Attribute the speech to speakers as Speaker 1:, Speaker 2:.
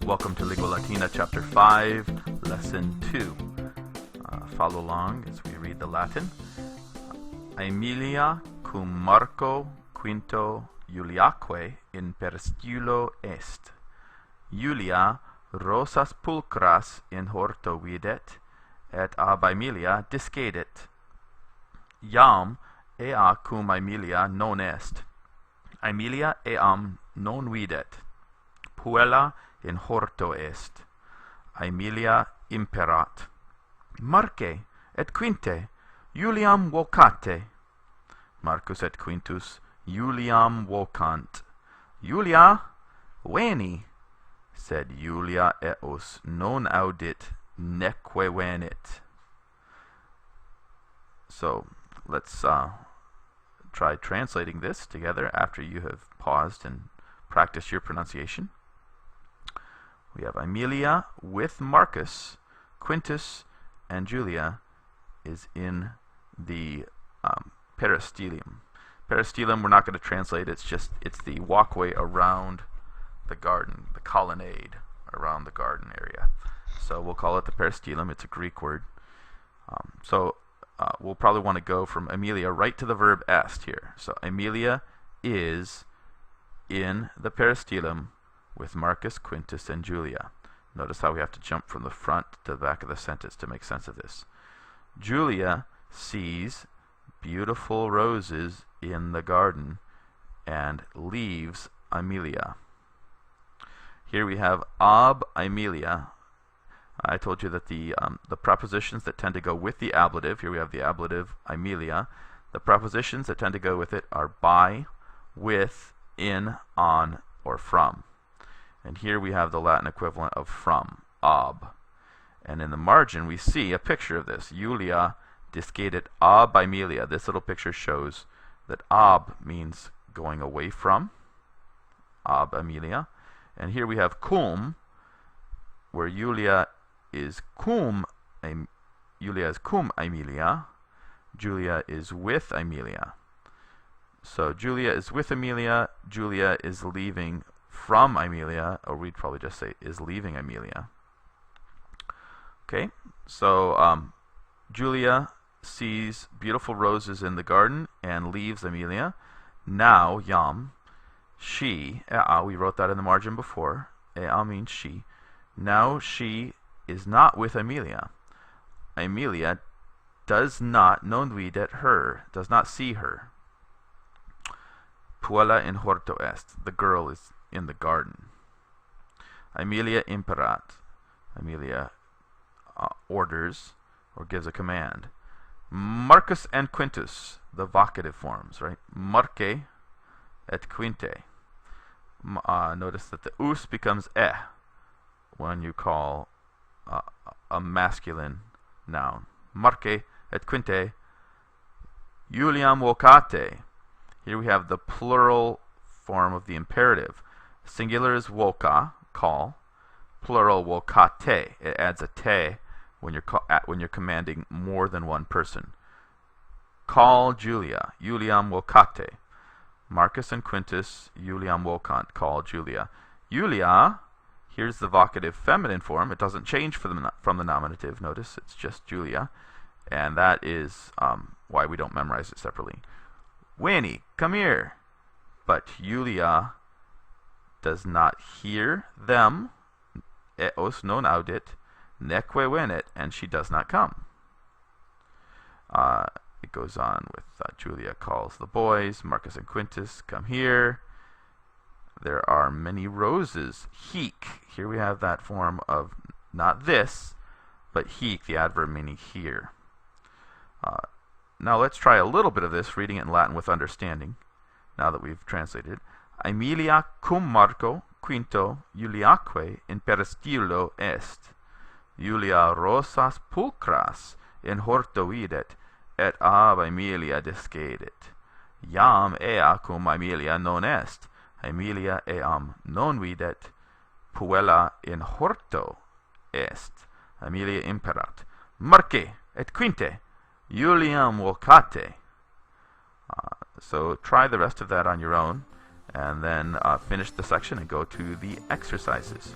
Speaker 1: Welcome to Lingua Latina Chapter 5, Lesson 2. Follow along as we read the Latin. Aemilia cum Marco Quinto Iuliaque in peristylo est. Iulia rosas pulchras in horto videt, et ab Aemilia discedet. Iam ea cum Aemilia non est. Aemilia eam non videt. Puella in horto est. Aemilia imperat. Marce et Quinte Iuliam vocate. Marcus et Quintus Iuliam vocant. Iulia, veni. Sed Iulia eos non audit, neque venit. So let's try translating this together after you have paused and practiced your pronunciation. We have Aemilia with Marcus, Quintus, and Julia is in the peristylium. Peristylium we're not going to translate, it's the walkway around the garden, the colonnade around the garden area. So we'll call it the peristylium, it's a Greek word. We'll probably want to go from Aemilia right to the verb est here. So Aemilia is in the peristylium with Marcus, Quintus, and Julia. Notice how we have to jump from the front to the back of the sentence to make sense of this. Julia sees beautiful roses in the garden and leaves Aemilia. Here we have ab Aemilia. I told you that the prepositions that tend to go with the ablative, here we have the ablative Aemilia. The prepositions that tend to go with it are by, with, in, on, or from. And here we have the Latin equivalent of from, ab. And in the margin we see a picture of this. Iulia discedet ab Aemilia. This little picture shows that ab means going away from, ab Aemilia. And here we have cum, where Iulia is cum Aemilia. Julia is with Aemilia. So Julia is with Aemilia. Julia is leaving from Aemilia, or we'd probably just say is leaving Aemilia. Okay, so Julia sees beautiful roses in the garden and leaves Aemilia. Now, iam, she, ea, we wrote that in the margin before. Ea means she. Now she is not with Aemilia. Aemilia does not, non videt her, does not see her. Puella in horto est, the girl is in the garden. Aemilia imperat, Aemilia orders or gives a command. Marcus and Quintus, the vocative forms, right? Marce et Quinte. Notice that the us becomes e when you call a masculine noun. Marce et Quinte Iuliam vocate. Here we have the plural form of the imperative. Singular is voca, call. Plural vocate. It adds a te when you're commanding more than one person. Call Julia. Iuliam vocate. Marcus and Quintus Iuliam vocant. Call Julia. Iulia. Here's the vocative feminine form. It doesn't change from the nominative. Notice it's just Julia, and that is why we don't memorize it separately. Veni, come here. But Julia does not hear them, eos non audit, neque venit, and she does not come. It goes on with Julia calls the boys, Marcus and Quintus, come here. There are many roses, hic. Here we have that form of not this, but hic, the adverb meaning here. Now let's try a little bit of this, reading it in Latin with understanding, now that we've translated. Aemilia cum Marco Quinto Iuliaque in peristylo est. Iulia rosas pulchras in horto videt, et ab Aemilia discedet. Iam ea cum Aemilia non est. Aemilia eam non videt. Puella in horto est. Aemilia imperat. Marce et Quinte Iuliam vocate. So try the rest of that on your own, and then finish the section and go to the exercises.